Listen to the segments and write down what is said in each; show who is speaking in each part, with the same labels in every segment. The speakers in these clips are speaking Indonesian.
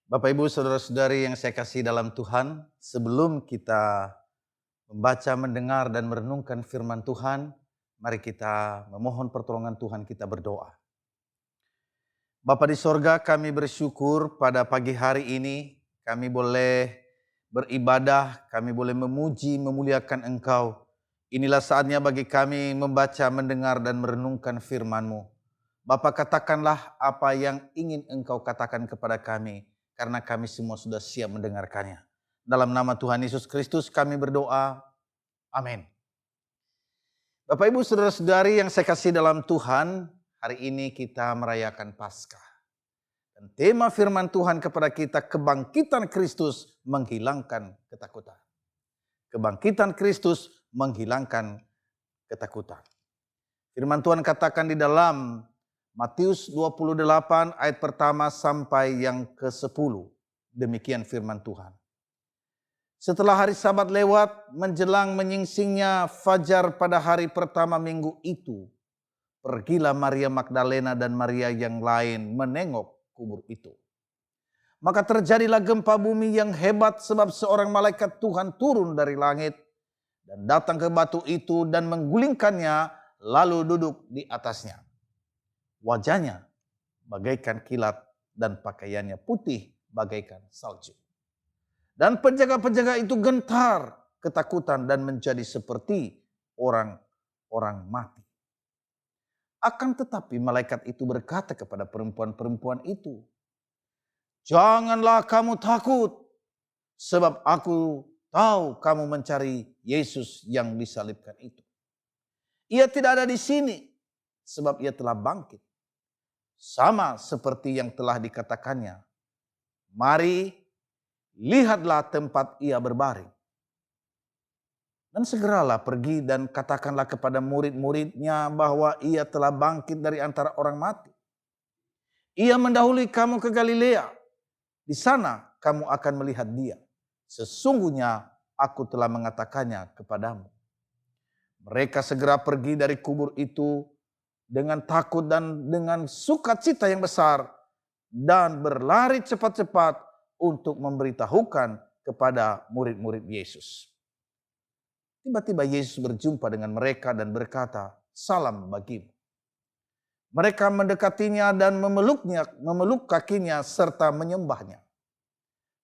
Speaker 1: Bapak, Ibu, saudara-saudari yang saya kasih dalam Tuhan, sebelum kita membaca, mendengar, dan merenungkan firman Tuhan, mari kita memohon pertolongan Tuhan, kita berdoa. Bapa di sorga, kami bersyukur pada pagi hari ini, kami boleh beribadah, kami boleh memuji, memuliakan Engkau. Inilah saatnya bagi kami membaca, mendengar, dan merenungkan firman-Mu. Bapa, katakanlah apa yang ingin Engkau katakan kepada kami, karena kami semua sudah siap mendengarkannya. Dalam nama Tuhan Yesus Kristus kami berdoa, amin. Bapak, Ibu, saudara-saudari yang saya kasih dalam Tuhan, hari ini kita merayakan Paskah. Dan tema firman Tuhan kepada kita, kebangkitan Kristus menghilangkan ketakutan. Kebangkitan Kristus menghilangkan ketakutan. Firman Tuhan katakan di dalam Matius 28 ayat pertama sampai yang ke-10. Demikian firman Tuhan. Setelah hari Sabat lewat, menjelang menyingsingnya fajar pada hari pertama minggu itu, pergilah Maria Magdalena dan Maria yang lain menengok kubur itu. Maka terjadilah gempa bumi yang hebat sebab seorang malaikat Tuhan turun dari langit dan datang ke batu itu dan menggulingkannya lalu duduk di atasnya. Wajahnya bagaikan kilat dan pakaiannya putih bagaikan salju. Dan penjaga-penjaga itu gentar ketakutan dan menjadi seperti orang-orang mati. Akan tetapi malaikat itu berkata kepada perempuan-perempuan itu, "Janganlah kamu takut, sebab aku tahu kamu mencari Yesus yang disalibkan itu. Ia tidak ada di sini, sebab ia telah bangkit. Sama seperti yang telah dikatakannya. Mari, lihatlah tempat ia berbaring. Dan segeralah pergi dan katakanlah kepada murid-muridnya bahwa ia telah bangkit dari antara orang mati. Ia mendahului kamu ke Galilea. Di sana kamu akan melihat dia. Sesungguhnya aku telah mengatakannya kepadamu." Mereka segera pergi dari kubur itu dengan takut dan dengan sukacita yang besar dan berlari cepat-cepat untuk memberitahukan kepada murid-murid Yesus. Tiba-tiba Yesus berjumpa dengan mereka dan berkata, "Salam bagimu." Mereka mendekatinya dan memeluk kakinya serta menyembahnya.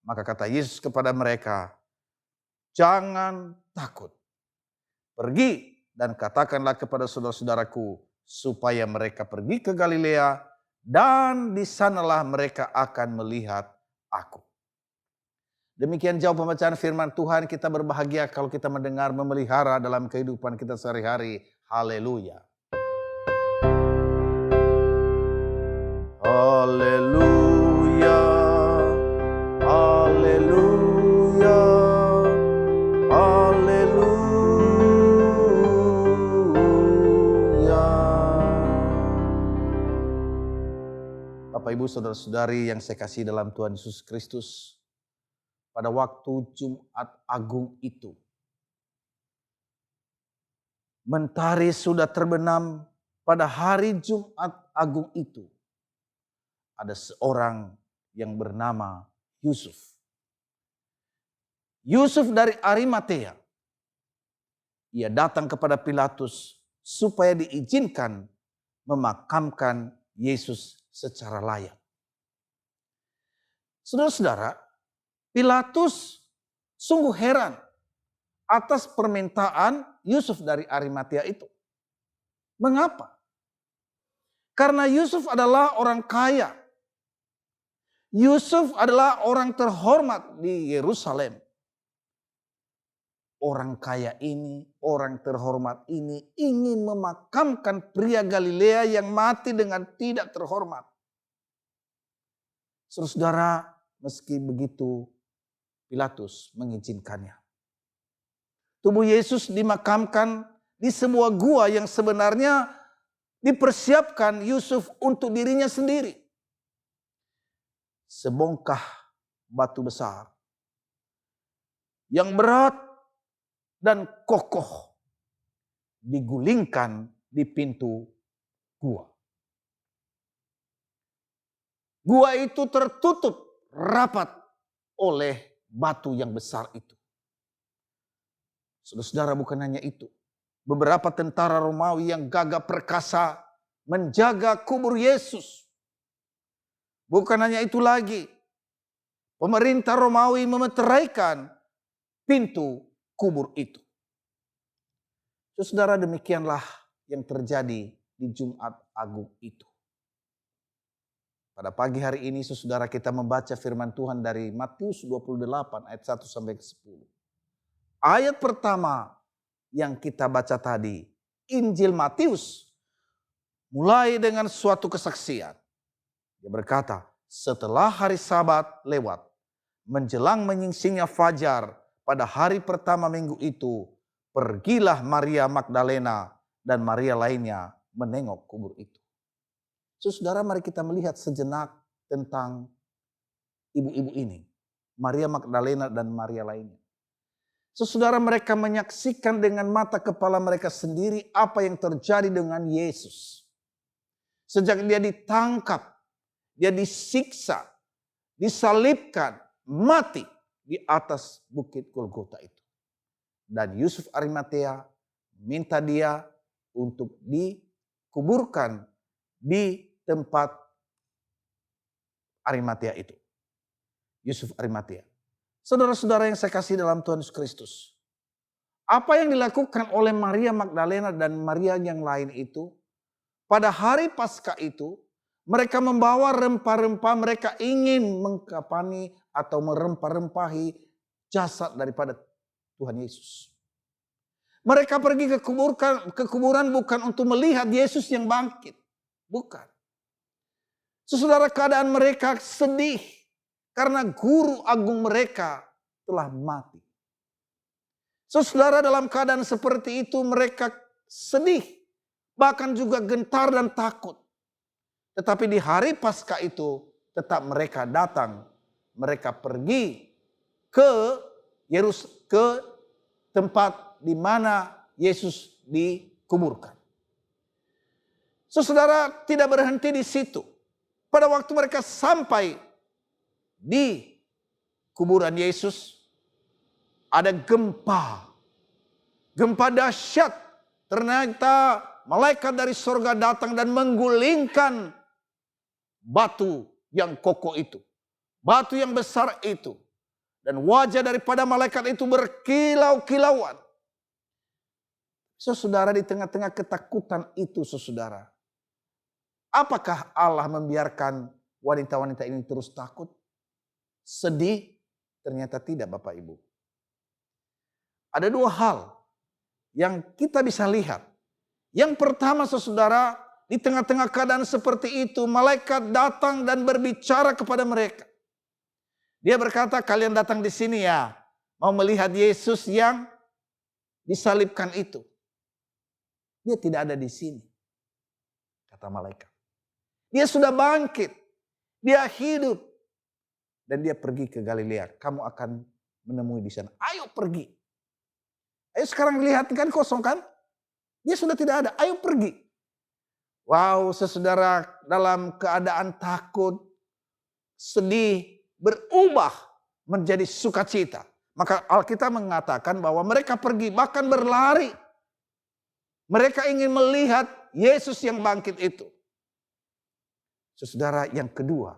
Speaker 1: Maka kata Yesus kepada mereka, "Jangan takut. Pergi dan katakanlah kepada saudara-saudaraku supaya mereka pergi ke Galilea dan di sanalah mereka akan melihat aku." Demikian jauh pembacaan firman Tuhan. Kita berbahagia kalau kita mendengar, memelihara dalam kehidupan kita sehari-hari. Haleluya. Haleluya. Haleluya. Haleluya. Bapak, Ibu, saudara-saudari yang saya kasih dalam Tuhan Yesus Kristus, pada waktu Jumat Agung itu, mentari sudah terbenam. Pada hari Jumat Agung itu, ada seorang yang bernama Yusuf. Yusuf dari Arimatea. Ia datang kepada Pilatus supaya diizinkan memakamkan Yesus secara layak. Saudara-saudara, Pilatus sungguh heran atas permintaan Yusuf dari Arimatea itu. Mengapa? Karena Yusuf adalah orang kaya. Yusuf adalah orang terhormat di Yerusalem. Orang kaya ini, orang terhormat ini ingin memakamkan pria Galilea yang mati dengan tidak terhormat. Saudara, meski begitu Pilatus mengizinkannya. Tubuh Yesus dimakamkan di sebuah gua yang sebenarnya dipersiapkan Yusuf untuk dirinya sendiri. Sebongkah batu besar yang berat dan kokoh digulingkan di pintu gua. Gua itu tertutup rapat oleh batu yang besar itu. Saudara-saudara, bukan hanya itu. Beberapa tentara Romawi yang gagah perkasa menjaga kubur Yesus. Bukan hanya itu lagi. Pemerintah Romawi memeteraikan pintu kubur itu. Saudara, demikianlah yang terjadi di Jumat Agung itu. Pada pagi hari ini saudara kita membaca firman Tuhan dari Matius 28 ayat 1 sampai ke 10. Ayat pertama yang kita baca tadi, Injil Matius, mulai dengan suatu kesaksian. Dia berkata, setelah hari Sabat lewat, menjelang menyingsingnya fajar pada hari pertama minggu itu, pergilah Maria Magdalena dan Maria lainnya menengok kubur itu. Saudara, mari kita melihat sejenak tentang ibu-ibu ini. Maria Magdalena dan Maria lainnya. Saudara, mereka menyaksikan dengan mata kepala mereka sendiri apa yang terjadi dengan Yesus. Sejak dia ditangkap, dia disiksa, disalibkan, mati di atas bukit Golgota itu. Dan Yusuf Arimatea minta dia untuk dikuburkan di tempat Arimatea itu. Yusuf Arimatea. Saudara-saudara yang saya kasih dalam Tuhan Yesus Kristus. Apa yang dilakukan oleh Maria Magdalena dan Maria yang lain itu. Pada hari Paskah itu. Mereka membawa rempah-rempah. Mereka ingin mengkapani atau merempah-rempahi jasad daripada Tuhan Yesus. Mereka pergi ke kuburan bukan untuk melihat Yesus yang bangkit. Bukan. Saudara, keadaan mereka sedih karena guru agung mereka telah mati. Saudara, dalam keadaan seperti itu mereka sedih, bahkan juga gentar dan takut. Tetapi di hari Paskah itu tetap mereka datang, mereka pergi ke tempat di mana Yesus dikuburkan. Saudara, tidak berhenti di situ. Pada waktu mereka sampai di kuburan Yesus, ada gempa. Gempa dahsyat. Ternyata malaikat dari surga datang dan menggulingkan batu yang kokoh itu. Batu yang besar itu. Dan wajah daripada malaikat itu berkilau-kilauan. Saudara, di tengah-tengah ketakutan itu, saudara, apakah Allah membiarkan wanita-wanita ini terus takut? Sedih? Ternyata tidak, Bapak Ibu. Ada dua hal yang kita bisa lihat. Yang pertama, saudara, di tengah-tengah keadaan seperti itu, malaikat datang dan berbicara kepada mereka. Dia berkata, kalian datang di sini ya, mau melihat Yesus yang disalibkan itu. Dia tidak ada di sini, kata malaikat. Dia sudah bangkit. Dia hidup. Dan dia pergi ke Galilea. Kamu akan menemui di sana. Ayo pergi. Ayo sekarang lihat kan kosong kan. Dia sudah tidak ada. Ayo pergi. Wow, saudara, dalam keadaan takut, sedih, berubah menjadi sukacita. Maka Alkitab mengatakan bahwa mereka pergi bahkan berlari. Mereka ingin melihat Yesus yang bangkit itu. Saudara, yang kedua,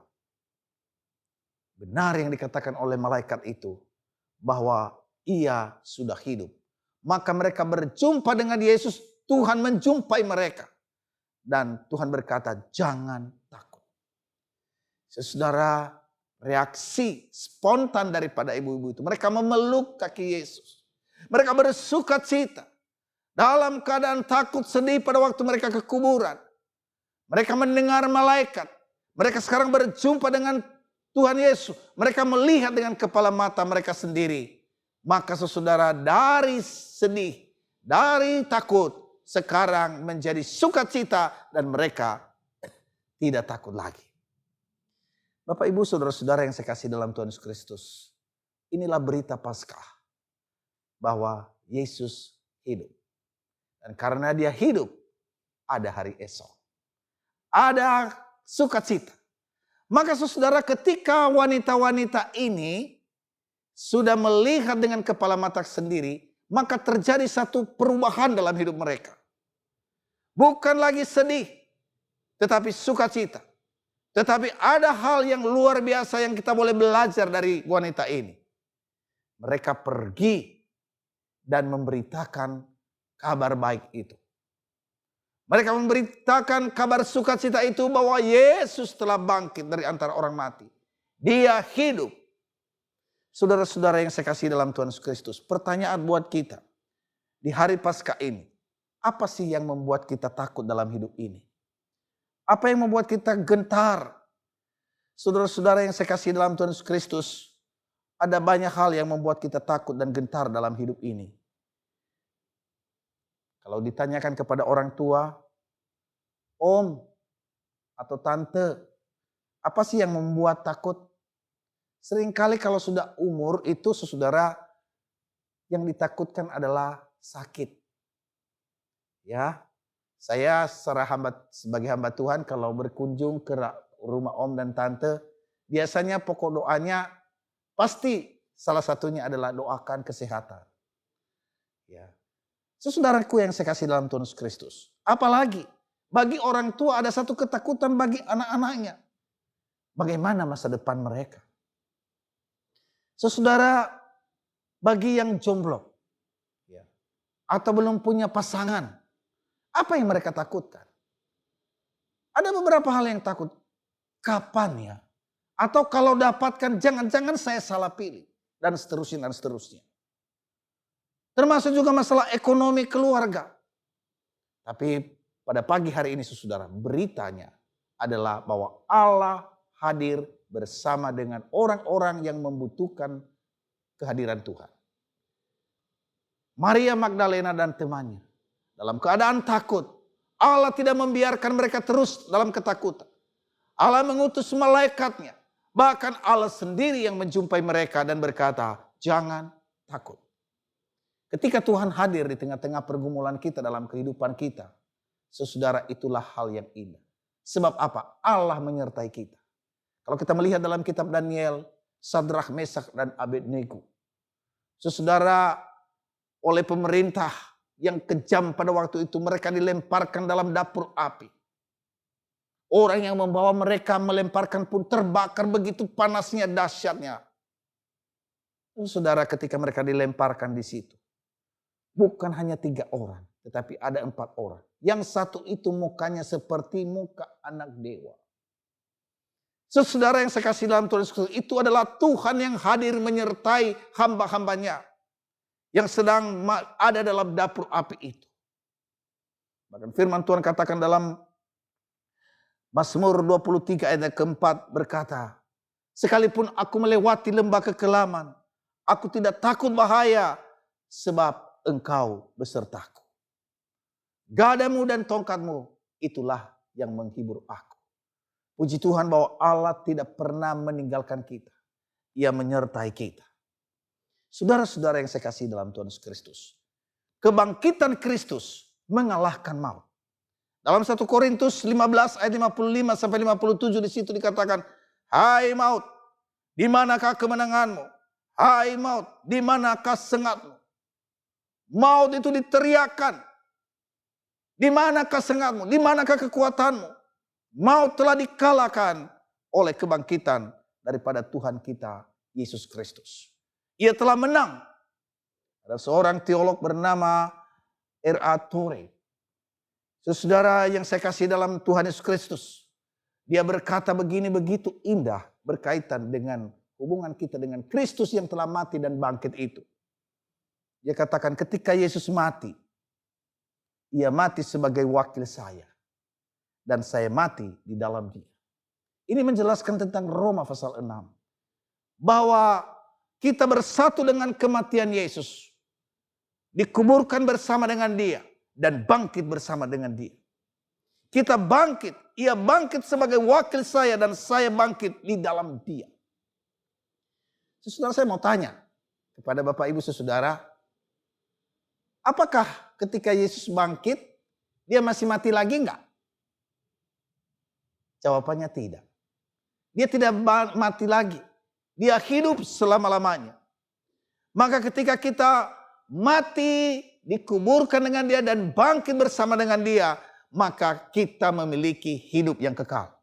Speaker 1: benar yang dikatakan oleh malaikat itu, bahwa ia sudah hidup. Maka mereka berjumpa dengan Yesus, Tuhan menjumpai mereka. Dan Tuhan berkata, jangan takut. Saudara, reaksi spontan daripada ibu-ibu itu, mereka memeluk kaki Yesus. Mereka bersuka cita. Dalam keadaan takut, sedih pada waktu mereka ke kuburan. Mereka mendengar malaikat. Mereka sekarang berjumpa dengan Tuhan Yesus. Mereka melihat dengan kepala mata mereka sendiri. Maka saudara, dari sedih, dari takut, sekarang menjadi sukacita dan mereka tidak takut lagi. Bapak, Ibu, saudara-saudara yang saya kasih dalam Tuhan Yesus Kristus. Inilah berita Paskah. Bahwa Yesus hidup. Dan karena dia hidup, ada hari esok. Ada sukacita. Maka saudara, ketika wanita-wanita ini sudah melihat dengan kepala mata sendiri, maka terjadi satu perubahan dalam hidup mereka. Bukan lagi sedih, tetapi sukacita. Tetapi ada hal yang luar biasa yang kita boleh belajar dari wanita ini. Mereka pergi dan memberitakan kabar baik itu. Mereka memberitakan kabar sukacita itu bahwa Yesus telah bangkit dari antara orang mati. Dia hidup. Saudara-saudara yang saya kasih dalam Tuhan Yesus Kristus, pertanyaan buat kita di hari Paskah ini, apa sih yang membuat kita takut dalam hidup ini? Apa yang membuat kita gentar? Saudara-saudara yang saya kasih dalam Tuhan Yesus Kristus, ada banyak hal yang membuat kita takut dan gentar dalam hidup ini. Kalau ditanyakan kepada orang tua, om atau tante, apa sih yang membuat takut? Seringkali kalau sudah umur itu saudara, yang ditakutkan adalah sakit. Ya, saya sebagai hamba Tuhan kalau berkunjung ke rumah om dan tante, biasanya pokok doanya pasti salah satunya adalah doakan kesehatan. Ya. Saudaraku yang saya kasih dalam Tuhan Yesus Kristus. Apalagi bagi orang tua ada satu ketakutan bagi anak-anaknya. Bagaimana masa depan mereka? Saudara, bagi yang jomblo ya, atau belum punya pasangan, apa yang mereka takutkan? Ada beberapa hal yang takut. Kapan ya? Atau kalau dapatkan jangan-jangan saya salah pilih. Dan seterusnya dan seterusnya. Termasuk juga masalah ekonomi keluarga. Tapi pada pagi hari ini saudara, beritanya adalah bahwa Allah hadir bersama dengan orang-orang yang membutuhkan kehadiran Tuhan. Maria Magdalena dan temannya dalam keadaan takut. Allah tidak membiarkan mereka terus dalam ketakutan. Allah mengutus malaikatnya. Bahkan Allah sendiri yang menjumpai mereka dan berkata, jangan takut. Ketika Tuhan hadir di tengah-tengah pergumulan kita dalam kehidupan kita, saudara, itulah hal yang indah. Sebab apa? Allah menyertai kita. Kalau kita melihat dalam kitab Daniel, Sadrak, Mesak, dan Abednego. Saudara, oleh pemerintah yang kejam pada waktu itu, mereka dilemparkan dalam dapur api. Orang yang membawa mereka melemparkan pun terbakar begitu panasnya, dahsyatnya. Saudara, ketika mereka dilemparkan di situ, bukan hanya 3 orang, tetapi ada 4 orang. Yang satu itu mukanya seperti muka anak dewa. Saudara yang saya kasih dalam Tuhan Yesus, itu adalah Tuhan yang hadir menyertai hamba-hambanya yang sedang ada dalam dapur api itu. Bahkan firman Tuhan katakan dalam Mazmur 23 ayat keempat berkata, sekalipun aku melewati lembah kekelaman, aku tidak takut bahaya sebab engkau besertaku. Gadamu dan tongkatmu itulah yang menghibur aku. Puji Tuhan bahwa Allah tidak pernah meninggalkan kita. Ia menyertai kita. Saudara-saudara yang saya kasih dalam Tuhan Yesus Kristus. Kebangkitan Kristus mengalahkan maut. Dalam 1 Korintus 15 ayat 55 sampai 57 di situ dikatakan, hai maut, di manakah kemenanganmu? Hai maut, di manakah sengatmu? Maut itu diteriakkan. Di manakah sengatmu? Di manakah kekuatanmu? Maut telah dikalahkan oleh kebangkitan daripada Tuhan kita Yesus Kristus. Ia telah menang. Ada seorang teolog bernama R.A. Torrey. Saudara yang saya kasih dalam Tuhan Yesus Kristus. Dia berkata begini, begitu indah berkaitan dengan hubungan kita dengan Kristus yang telah mati dan bangkit itu. Dia katakan ketika Yesus mati, ia mati sebagai wakil saya. Dan saya mati di dalam dia. Ini menjelaskan tentang Roma pasal 6. Bahwa kita bersatu dengan kematian Yesus. Dikuburkan bersama dengan dia. Dan bangkit bersama dengan dia. Kita bangkit. Ia bangkit sebagai wakil saya dan saya bangkit di dalam dia. Saudara, saya mau tanya kepada Bapak Ibu saudara. Apakah ketika Yesus bangkit, dia masih mati lagi enggak? Jawabannya tidak. Dia tidak mati lagi. Dia hidup selama-lamanya. Maka ketika kita mati, dikuburkan dengan dia dan bangkit bersama dengan dia, maka kita memiliki hidup yang kekal.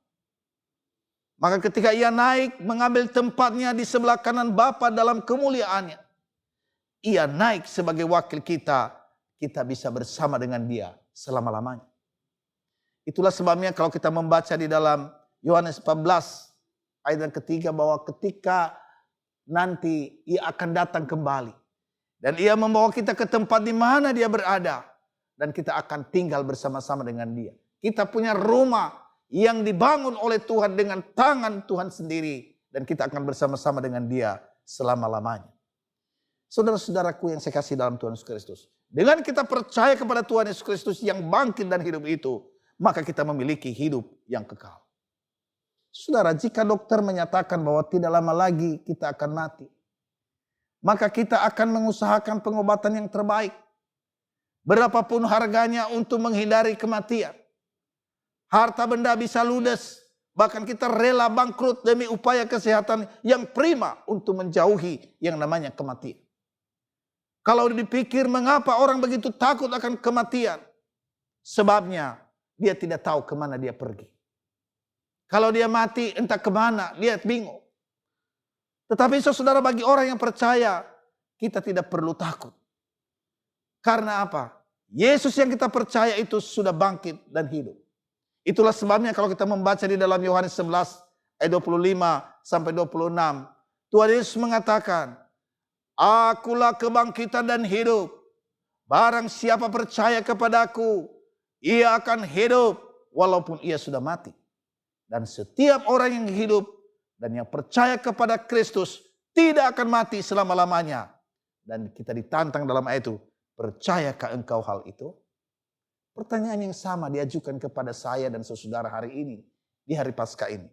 Speaker 1: Maka ketika ia naik mengambil tempatnya di sebelah kanan Bapa dalam kemuliaannya, ia naik sebagai wakil kita, kita bisa bersama dengan dia selama-lamanya. Itulah sebabnya kalau kita membaca di dalam Yohanes 14 ayat yang ketiga, bahwa ketika nanti ia akan datang kembali dan ia membawa kita ke tempat di mana dia berada, dan kita akan tinggal bersama-sama dengan dia. Kita punya rumah yang dibangun oleh Tuhan dengan tangan Tuhan sendiri, dan kita akan bersama-sama dengan dia selama-lamanya. Saudara-saudaraku yang saya kasih dalam Tuhan Yesus Kristus, dengan kita percaya kepada Tuhan Yesus Kristus yang bangkit dan hidup itu, maka kita memiliki hidup yang kekal. Saudara, jika dokter menyatakan bahwa tidak lama lagi kita akan mati, maka kita akan mengusahakan pengobatan yang terbaik, berapapun harganya, untuk menghindari kematian. Harta benda bisa ludes, bahkan kita rela bangkrut demi upaya kesehatan yang prima untuk menjauhi yang namanya kematian. Kalau dipikir mengapa orang begitu takut akan kematian, sebabnya dia tidak tahu kemana dia pergi. Kalau dia mati entah kemana, dia bingung. Tetapi saudara, bagi orang yang percaya, kita tidak perlu takut. Karena apa? Yesus yang kita percaya itu sudah bangkit dan hidup. Itulah sebabnya kalau kita membaca di dalam Yohanes 11 ayat 25 sampai 26, Tuhan Yesus mengatakan, "Akulah kebangkitan dan hidup. Barang siapa percaya kepadaku, ia akan hidup walaupun ia sudah mati. Dan setiap orang yang hidup dan yang percaya kepada Kristus tidak akan mati selama-lamanya." Dan kita ditantang dalam ayat itu, percayakah engkau hal itu? Pertanyaan yang sama diajukan kepada saya dan saudara hari ini, di hari Paskah ini.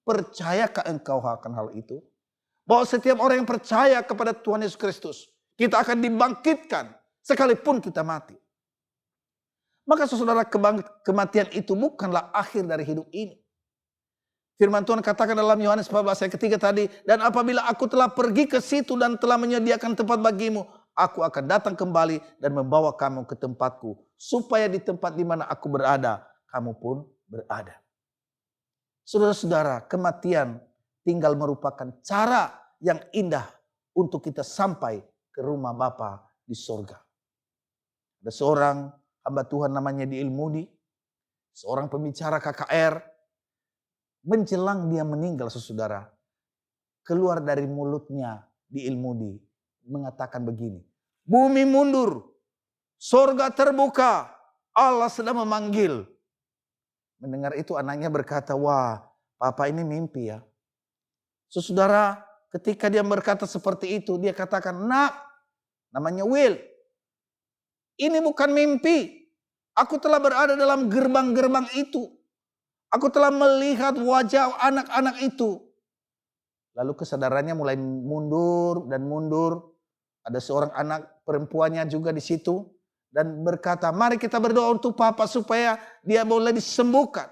Speaker 1: Percayakah engkau akan hal itu? Bahwa setiap orang yang percaya kepada Tuhan Yesus Kristus, kita akan dibangkitkan sekalipun kita mati. Maka saudara, kematian itu bukanlah akhir dari hidup ini. Firman Tuhan katakan dalam Yohanes 14 ayat ketiga tadi, "Dan apabila aku telah pergi ke situ dan telah menyediakan tempat bagimu, aku akan datang kembali dan membawa kamu ke tempatku, supaya di tempat di mana aku berada, kamu pun berada." Saudara-saudara, kematian tinggal merupakan cara yang indah untuk kita sampai ke rumah Bapa di sorga. Ada seorang hamba Tuhan namanya Di Ilmudi, seorang pembicara KKR, menjelang dia meninggal, saudara, keluar dari mulutnya Di Ilmudi mengatakan begini, "Bumi mundur, sorga terbuka, Allah sedang memanggil." Mendengar itu anaknya berkata, "Wah, papa ini mimpi ya." Saudara, ketika dia berkata seperti itu, dia katakan, "Nak," namanya Will, "ini bukan mimpi. Aku telah berada dalam gerbang-gerbang itu. Aku telah melihat wajah anak-anak itu." Lalu kesadarannya mulai mundur dan mundur. Ada seorang anak perempuannya juga di situ dan berkata, "Mari kita berdoa untuk papa supaya dia boleh disembuhkan."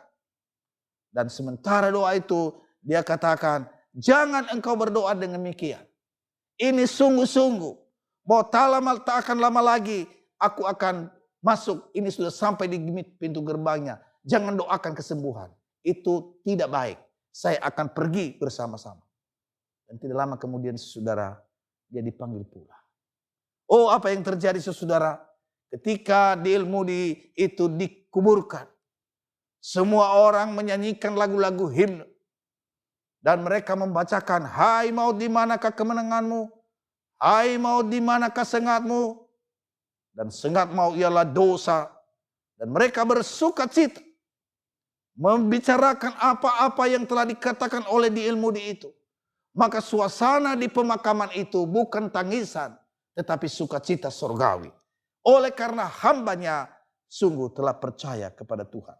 Speaker 1: Dan sementara doa itu, dia katakan, "Jangan engkau berdoa dengan demikian. Ini sungguh-sungguh bahwa tak akan lama lagi aku akan masuk. Ini sudah sampai di pintu gerbangnya. Jangan doakan kesembuhan. Itu tidak baik. Saya akan pergi bersama-sama." Dan tidak lama kemudian, saudara, dia dipanggil pula. Oh, apa yang terjadi, saudara? Ketika Di Ilmudi itu dikuburkan, semua orang menyanyikan lagu-lagu himne. Dan mereka membacakan, "Hai maut, di manakah kemenanganmu? Hai maut, di manakah sengatmu?" Dan sengat maut ialah dosa. Dan mereka bersuka cita membicarakan apa-apa yang telah dikatakan oleh Di Ilmudi itu. Maka suasana di pemakaman itu bukan tangisan, tetapi sukacita sorgawi. Oleh karena hambanya sungguh telah percaya kepada Tuhan.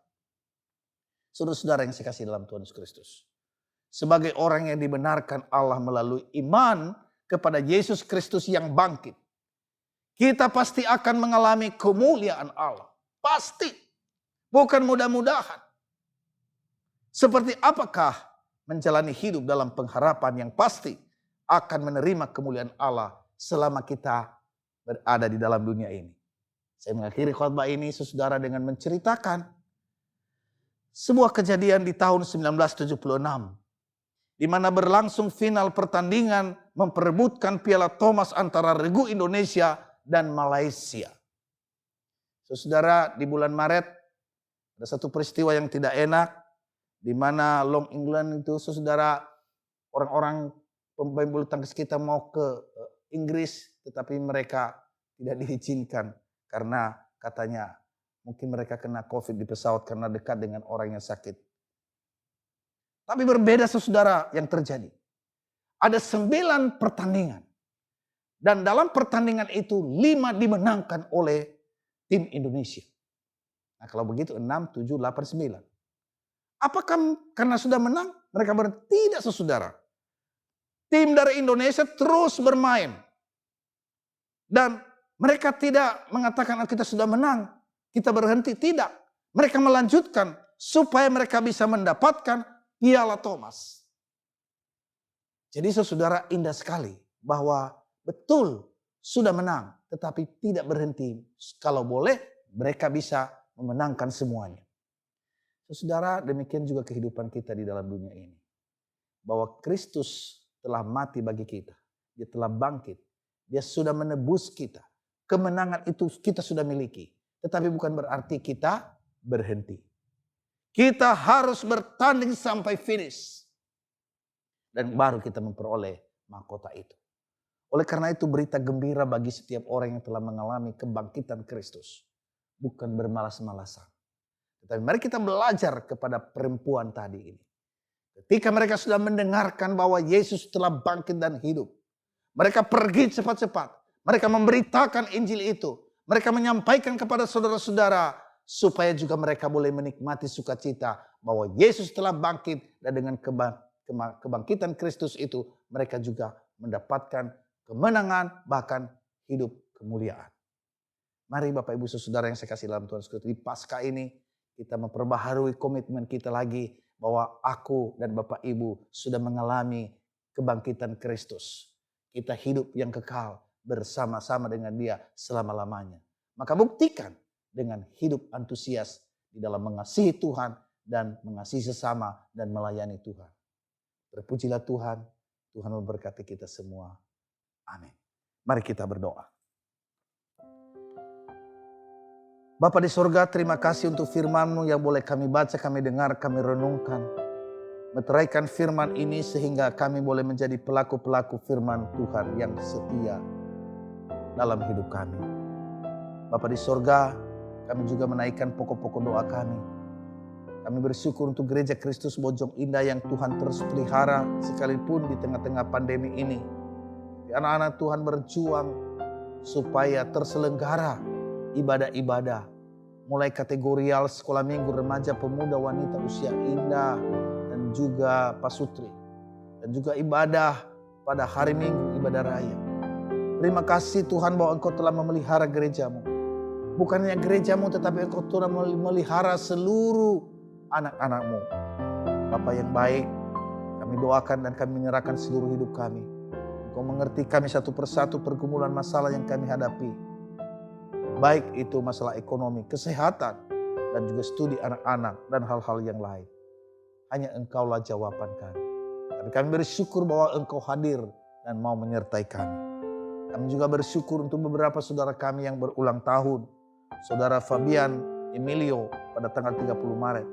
Speaker 1: Saudara-saudara yang saya kasih dalam Tuhan Yesus Kristus, sebagai orang yang dibenarkan Allah melalui iman kepada Yesus Kristus yang bangkit, kita pasti akan mengalami kemuliaan Allah. Pasti. Bukan mudah-mudahan. Seperti apakah menjalani hidup dalam pengharapan yang pasti akan menerima kemuliaan Allah selama kita berada di dalam dunia ini. Saya mengakhiri khotbah ini saudara dengan menceritakan sebuah kejadian di tahun 1976 di mana berlangsung final pertandingan memperebutkan Piala Thomas antara Regu Indonesia dan Malaysia. Saudara, di bulan Maret ada satu peristiwa yang tidak enak di mana Long England itu saudara, orang-orang pemain bulu tangkis kita mau ke Inggris tetapi mereka tidak diizinkan karena katanya mungkin mereka kena COVID di pesawat karena dekat dengan orang yang sakit. Tapi berbeda saudara yang terjadi. Ada 9 pertandingan. Dan dalam pertandingan itu 5 dimenangkan oleh tim Indonesia. Nah kalau begitu 6, 7, 8, 9. Apakah karena sudah menang mereka tidak saudara. Tim dari Indonesia terus bermain. Dan mereka tidak mengatakan kita sudah menang, kita berhenti. Tidak. Mereka melanjutkan supaya mereka bisa mendapatkan Piala Thomas. Jadi saudara indah sekali bahwa betul sudah menang tetapi tidak berhenti. Kalau boleh mereka bisa memenangkan semuanya. Saudara, demikian juga kehidupan kita di dalam dunia ini. Bahwa Kristus telah mati bagi kita. Dia telah bangkit. Dia sudah menebus kita. Kemenangan itu kita sudah miliki. Tetapi bukan berarti kita berhenti. Kita harus bertanding sampai finish. Dan baru kita memperoleh mahkota itu. Oleh karena itu berita gembira bagi setiap orang yang telah mengalami kebangkitan Kristus. Bukan bermalas-malasan. Tetapi mari kita belajar kepada perempuan tadi ini. Ketika mereka sudah mendengarkan bahwa Yesus telah bangkit dan hidup. Mereka pergi cepat-cepat. Mereka memberitakan Injil itu. Mereka menyampaikan kepada saudara-saudara supaya juga mereka boleh menikmati sukacita bahwa Yesus telah bangkit dan dengan kebangkitan Kristus itu mereka juga mendapatkan kemenangan bahkan hidup kemuliaan. Mari Bapak Ibu Saudara yang saya kasih dalam Tuhan Yesus, di Paskah ini kita memperbaharui komitmen kita lagi bahwa aku dan Bapak Ibu sudah mengalami kebangkitan Kristus. Kita hidup yang kekal bersama-sama dengan Dia selama-lamanya. Maka buktikan dengan hidup antusias di dalam mengasihi Tuhan dan mengasihi sesama dan melayani Tuhan. Terpujilah Tuhan, Tuhan memberkati kita semua. Amin. Mari kita berdoa. Bapa di surga, terima kasih untuk firman-Mu yang boleh kami baca, kami dengar, kami renungkan. Meteraikan firman ini sehingga kami boleh menjadi pelaku-pelaku firman Tuhan yang setia dalam hidup kami. Bapa di surga, kami juga menaikkan pokok-pokok doa kami. Kami bersyukur untuk gereja Kristus Bojong Indah yang Tuhan terus pelihara sekalipun di tengah-tengah pandemi ini. Anak-anak Tuhan berjuang supaya terselenggara ibadah-ibadah. Mulai kategorial sekolah minggu, remaja, pemuda, wanita, usia indah, dan juga pasutri. Dan juga ibadah pada hari Minggu, ibadah raya. Terima kasih Tuhan bahwa Engkau telah memelihara gerejamu. Bukan hanya gerejamu tetapi Engkau telah memelihara seluruh anak-anakmu. Bapa yang baik, kami doakan dan kami menyerahkan seluruh hidup kami. Engkau mengerti kami satu persatu pergumulan masalah yang kami hadapi. Baik itu masalah ekonomi, kesehatan, dan juga studi anak-anak dan hal-hal yang lain. Hanya Engkaulah jawaban kami. Tapi kami bersyukur bahwa Engkau hadir dan mau menyertai kami. Kami juga bersyukur untuk beberapa saudara kami yang berulang tahun. Saudara Fabian Emilio pada tanggal 30 Maret.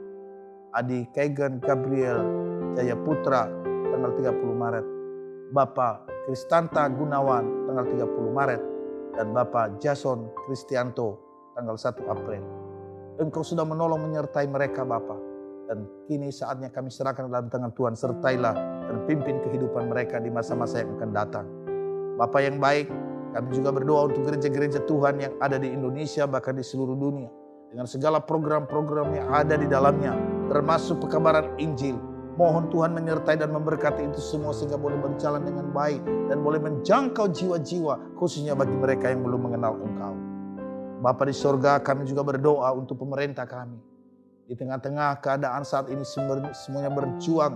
Speaker 1: Adik Kaigan Gabriel Jaya Putra tanggal 30 Maret. Bapak Kristanta Gunawan tanggal 30 Maret. Dan Bapak Jason Kristianto tanggal 1 April. Engkau sudah menolong menyertai mereka Bapak. Dan kini saatnya kami serahkan dalam tangan Tuhan. Sertailah dan pimpin kehidupan mereka di masa-masa yang akan datang. Bapak yang baik, kami juga berdoa untuk gereja-gereja Tuhan yang ada di Indonesia bahkan di seluruh dunia. Dengan segala program-program yang ada di dalamnya. Termasuk pekabaran Injil. Mohon Tuhan menyertai dan memberkati itu semua sehingga boleh berjalan dengan baik. Dan boleh menjangkau jiwa-jiwa khususnya bagi mereka yang belum mengenal Engkau. Bapa di sorga, kami juga berdoa untuk pemerintah kami. Di tengah-tengah keadaan saat ini semuanya berjuang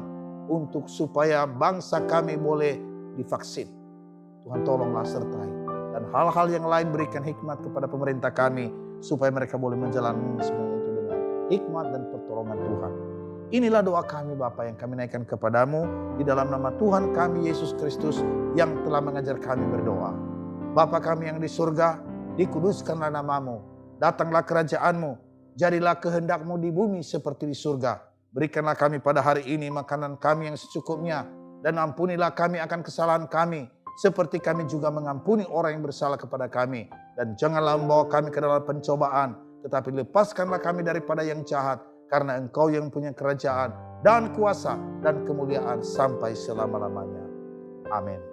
Speaker 2: untuk supaya bangsa kami boleh divaksin. Tuhan tolonglah sertai. Dan hal-hal yang lain berikan hikmat kepada pemerintah kami supaya mereka boleh menjalani semua itu dengan hikmat dan pertolongan Tuhan. Inilah doa kami Bapa yang kami naikkan kepadamu di dalam nama Tuhan kami Yesus Kristus yang telah mengajar kami berdoa. Bapa kami yang di surga, dikuduskanlah namamu, datanglah kerajaanmu, jadilah kehendakmu di bumi seperti di surga. Berikanlah kami pada hari ini makanan kami yang secukupnya, dan ampunilah kami akan kesalahan kami, seperti kami juga mengampuni orang yang bersalah kepada kami. Dan janganlah membawa kami ke dalam pencobaan, tetapi lepaskanlah kami daripada yang jahat, karena Engkau yang punya kerajaan dan kuasa dan kemuliaan sampai selama-lamanya. Amin.